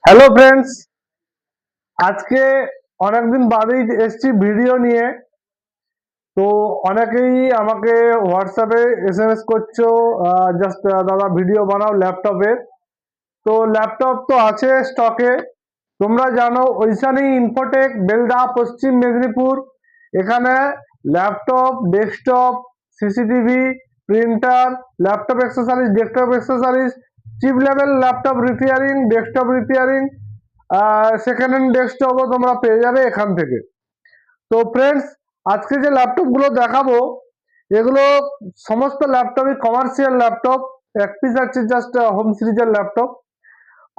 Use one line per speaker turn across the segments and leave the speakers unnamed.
Hello friends, আজকে অনেকদিন বাদেই এসছি ভিডিও নিয়ে। তো অনেকেই আমাকে হোয়াটসঅ্যাপে এসএমএস করছো, জাস্ট দাদা ভিডিও বানাও ল্যাপটপে। তো ল্যাপটপ তো আছে স্টকে। তোমরা জানো ঐশানী ইনফোটেক, বেলদা, পশ্চিম মেদিনীপুর। এখানে laptop, desktop, CCTV, printer, laptop accessories, desktop accessories, chip level laptop repairing, desktop repairing, second hand ডেস্কটপও তোমরা পেয়ে যাবে এখান থেকে। তো ফ্রেন্ডস, আজকে যে ল্যাপটপ গুলো দেখাবো এগুলো সমস্ত ল্যাপটপই কমার্শিয়াল ল্যাপটপ। এক পিস আছে জাস্ট হোম সিরিজের laptop.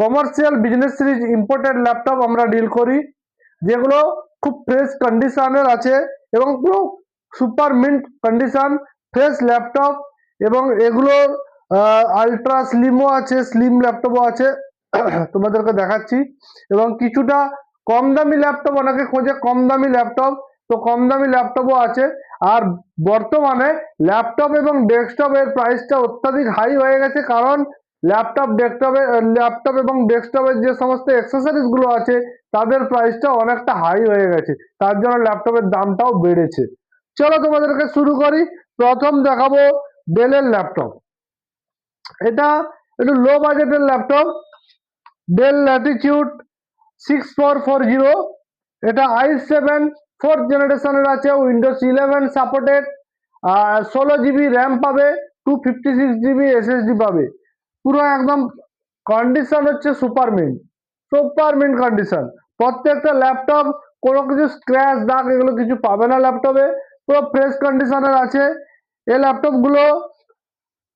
Commercial business series imported laptop আমরা ডিল করি, যেগুলো খুব ফ্রেশ কন্ডিশনের আছে এবং পুরো super mint condition, fresh laptop. এবং এগুলোর আলট্রা স্লিমও আছে, স্লিম ল্যাপটপও আছে। তোমাদেরকে দেখাচ্ছি। এবং কিছুটা কম দামি ল্যাপটপ, অনেকে খোঁজে কম দামি ল্যাপটপ, তো কম দামি ল্যাপটপও আছে। আর বর্তমানে ল্যাপটপ এবং ডেস্কটপের প্রাইসটা অত্যাধিক হাই হয়ে গেছে, কারণ ল্যাপটপ এবং ডেস্কটপের যে সমস্ত অ্যাক্সেসরিজ গুলো আছে তাদের প্রাইসটা অনেকটা হাই হয়ে গেছে, তার জন্য ল্যাপটপের দামটাও বেড়েছে। চলো তোমাদেরকে শুরু করি। প্রথম দেখাবো ডেলের ল্যাপটপ। এটা একটু লো বাজেটের ল্যাপটপ, ডেল ল্যাটিটিউড 6440। এটা i7 ফোর্থ জেনারেশনের আছে, উইন্ডোজ 11 সাপোর্টেড। 16 জিবি র্যাম পাবে, 256 জিবি এসএসডি পাবে। পুরো একদম কন্ডিশন হচ্ছে super mint, super mint condition. প্রত্যেকটা ল্যাপটপ কোনো কিছু স্ক্র্যাচ দাগ এগুলো কিছু পাবে না ল্যাপটপে, পুরো ফ্রেশ কন্ডিশনের আছে এই ল্যাপটপ গুলো।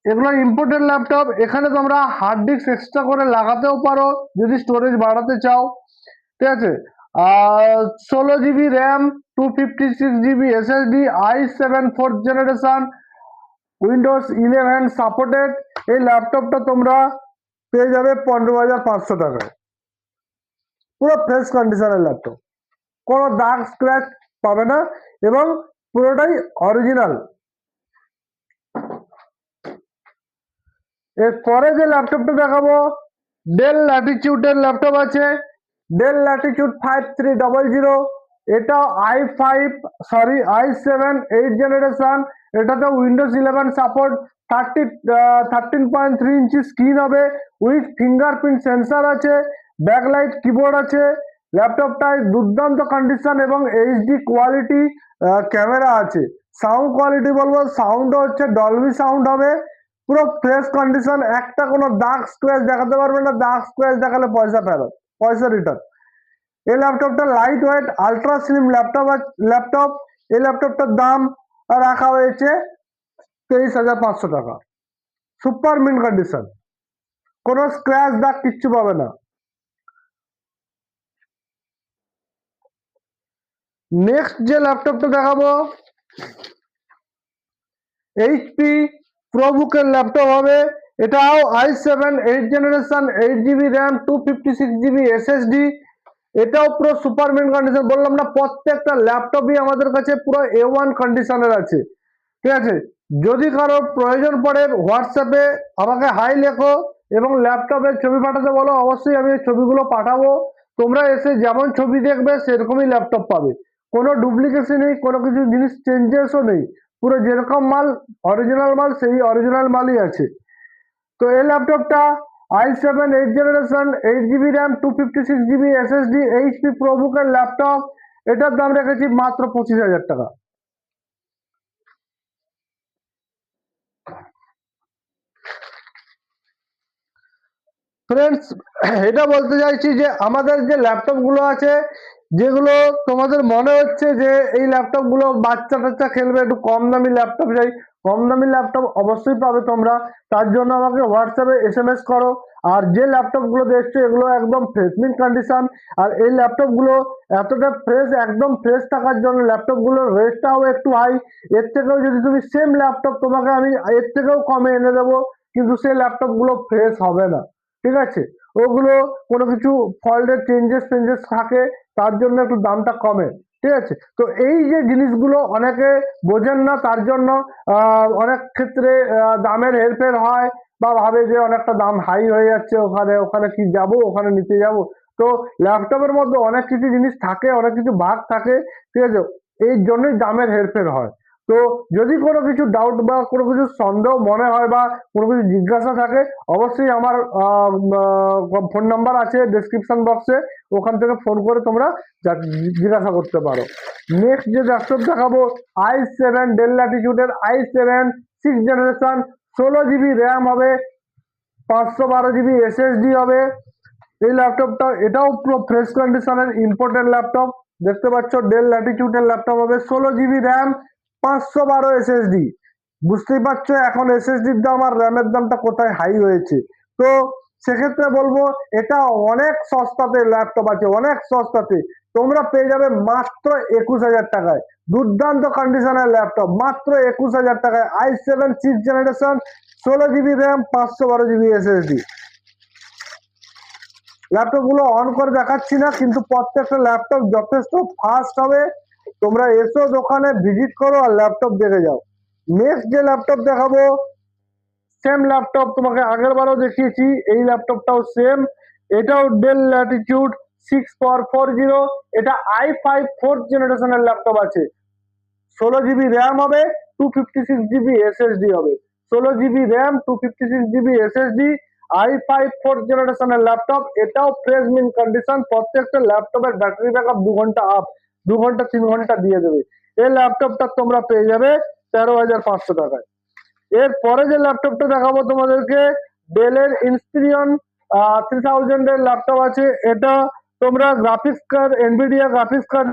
এগুলো ইম্পোর্টেড ল্যাপটপ। এখানে তোমরা হার্ড ডিস্ক এক্সট্রা করে লাগাতেও পারো যদি স্টোরেজ বাড়াতে চাও, ঠিক আছে। আর 16 GB RAM, 256 GB SSD, i7 fourth generation, Windows 11 supported. এই ল্যাপটপটা তোমরা পেয়ে যাবে 15,500 টাকায়। পুরো ফ্রেশ কন্ডিশনের ল্যাপটপ, কোনো দাগ স্ক্র্যাচ পাবে না এবং পুরোটাই অরিজিনাল। এরপরে যে ল্যাপটপটা দেখাবো ডেল ল্যাটিটিউডের ল্যাপটপ আছে, ডেল ল্যাটিটিউড 5300। এটা i7 8 জেনারেশন। এটাতে উইন্ডোজ 11 সাপোর্ট, 13.3 ইঞ্চি স্ক্রিন হবে, উইথ ফিঙ্গারপ্রিন্ট সেন্সার আছে, ব্যাকলাইট কিবোর্ড আছে। ল্যাপটপটায় দুর্দান্ত কন্ডিশন এবং এইচডি কোয়ালিটি ক্যামেরা আছে। সাউন্ড কোয়ালিটি বলবো, সাউন্ডও হচ্ছে ডলবি সাউন্ড হবে। পুরো ফ্রেশ কন্ডিশন, একটা কোনো দাগ স্ক্র্যাচ দেখাতে পারবে না, দাগ স্ক্র্যাচ দেখালে পয়সা ফেরত, পয়সা রিটার্ন। এই ল্যাপটপটা light weight ultra slim laptop. এই ল্যাপটপটার দাম রাখা হয়েছে 23,500 টাকা। সুপার মিন্ট কন্ডিশন, কোনো স্ক্র্যাচ দাগ কিচ্ছু পাবে না। নেক্সট যে ল্যাপটপটা দেখাবো এইচপি প্রোবুকের ল্যাপটপ হবে। এটাও i7 8 generation, 8 GB RAM, 256 GB SSD. এটাও পুরো সুপার মিন্ট কন্ডিশন। বললাম না, প্রত্যেকটা ল্যাপটপই আমাদের কাছে পুরো A1 কন্ডিশনের আছে, ঠিক আছে। যদি কারো প্রয়োজন পড়ে হোয়াটসঅ্যাপে আমাকে হাই লেখো এবং ল্যাপটপের ছবি পাঠাতে বলো, অবশ্যই আমি এই ছবিগুলো পাঠাবো। তোমরা এসে যেমন ছবি দেখবে সেরকমই ল্যাপটপ পাবে, কোনো ডুপ্লিকেশন নেই, কোনো কিছু জিনিস চেঞ্জেসও নেই। পুরো যেরকম মাল অরিজিনাল মাল সেই অরিজিনাল মালই আছে। তো এই ল্যাপটপটা i7 8 generation, 8 GB RAM, 256 GB SSD, HP প্রোবুকের ল্যাপটপ। এটার দাম রেখেছি মাত্র 25,000 টাকা। ফ্রেন্ডস, এটা বলতে চাইছি যে আমাদের যে ল্যাপটপ গুলো আছে, যেগুলো তোমাদের মনে হচ্ছে যে এই ল্যাপটপ গুলো বাচ্চা টাচ্চা খেলবে, একটু কম দামি ল্যাপটপ চাই, কম দামি ল্যাপটপ অবশ্যই পাবে তোমরা। তার জন্য আমাকে হোয়াটসঅ্যাপে এসএমএস করো। আর যে ল্যাপটপ গুলো দেখছো এগুলো একদম ফ্রেশ মিন্ট কন্ডিশন। আর এই ল্যাপটপ গুলো এতটা ফ্রেশ, একদম ফ্রেশ থাকার জন্য ল্যাপটপ গুলোর রেটটাও একটু হাই। এর থেকেও যদি তুমি সেম ল্যাপটপ, তোমাকে আমি এর থেকেও কমে এনে দেবো, কিন্তু সেই ল্যাপটপ গুলো ফ্রেশ হবে না, ঠিক আছে। ওগুলো কোনো কিছু ফল্টের চেঞ্জেস থাকে, তার জন্য একটু দামটা কমে, ঠিক আছে। তো এই যে জিনিসগুলো অনেকে বোঝেন না, তার জন্য অনেক ক্ষেত্রে দামের হেরফের হয়। বা ভাবে যে অনেকটা দাম হাই হয়ে যাচ্ছে, ওখানে ওখানে কি যাব, ওখানে নিতে যাব। তো ল্যাপটপের মধ্যে অনেক কিছু জিনিস থাকে, অনেক কিছু ভাগ থাকে, ঠিক আছে, এই জন্যই দামের হেরফের হয়। তো যদি কোনো কিছু ডাউট বা কোনো কিছু সন্দেহ মনে হয় বা কোনো কিছু জিজ্ঞাসা থাকে, অবশ্যই আমার ফোন নাম্বার আছে ডেসক্রিপশন বক্সে, ওখান থেকে ফোন করে তোমরা জিজ্ঞাসা করতে পারো। নেক্সট যে ল্যাপটপ দেখাবো, i7 ডেল ল্যাটিটিউডের i7 6th generation, 16 GB RAM হবে, 512 GB SSD হবে। এই ল্যাপটপটা এটাও পুরো ফ্রেশ কন্ডিশনের ইম্পোর্টেড ল্যাপটপ, দেখতে পাচ্ছ ডেল ল্যাটিটিউডের ল্যাপটপ হবে, 16 GB র্যাম, 512 SSD। বুঝতেই পারছো এখন এসএসডির দাম আর র্যামের দামটা কোথায় হাই হয়েছে। তো সেক্ষেত্রে বলবো এটা অনেক সস্তাতে ল্যাপটপ আছে, অনেক সস্তাতে তোমরা পেয়ে যাবে মাত্র 21,000 টাকায়। দুর্দান্ত কন্ডিশনের ল্যাপটপ মাত্র 21,000 টাকায়, i7 6th generation, 16 GB RAM, 512 GB SSD। Laptop গুলো অন করে দেখাচ্ছি না, কিন্তু প্রত্যেকটা ল্যাপটপ যথেষ্ট ফাস্ট হবে। তোমরা এসো দোকানে, ভিজিট করো আর ল্যাপটপ দেখে যাও। নেক্সট যে ল্যাপটপ দেখাবো, সেম ল্যাপটপ তোমাকে আগের বারও দেখিয়েছি, এই ল্যাপটপটাও সেম, এটাও ডেল ল্যাটিটিউড 6440। এটা i5 4th জেনারেশনের ল্যাপটপ আছে, 16 GB র্যাম হবে, 256 GB SSD হবে, 16 GB RAM, 256 GB SSD, i5 4th জেনারেশনের ল্যাপটপ। এটাও ফ্রেশ মিন কন্ডিশন, প্রত্যেকটা ল্যাপটপের ব্যাটারি ব্যাকআপ 2 ঘন্টা আপ, 2 ঘন্টা 3 ঘন্টা দিয়ে দেবে। এই ল্যাপটপটা তোমরা পেয়ে যাবে 13,500 টাকায়। এরপরে যে ল্যাপটপটা দেখাবো তোমাদেরকে, ডেলের ইনস্পিরিয়ন 3000 এর ল্যাপটপ আছে। এটা তোমরা graphics card, Nvidia graphics card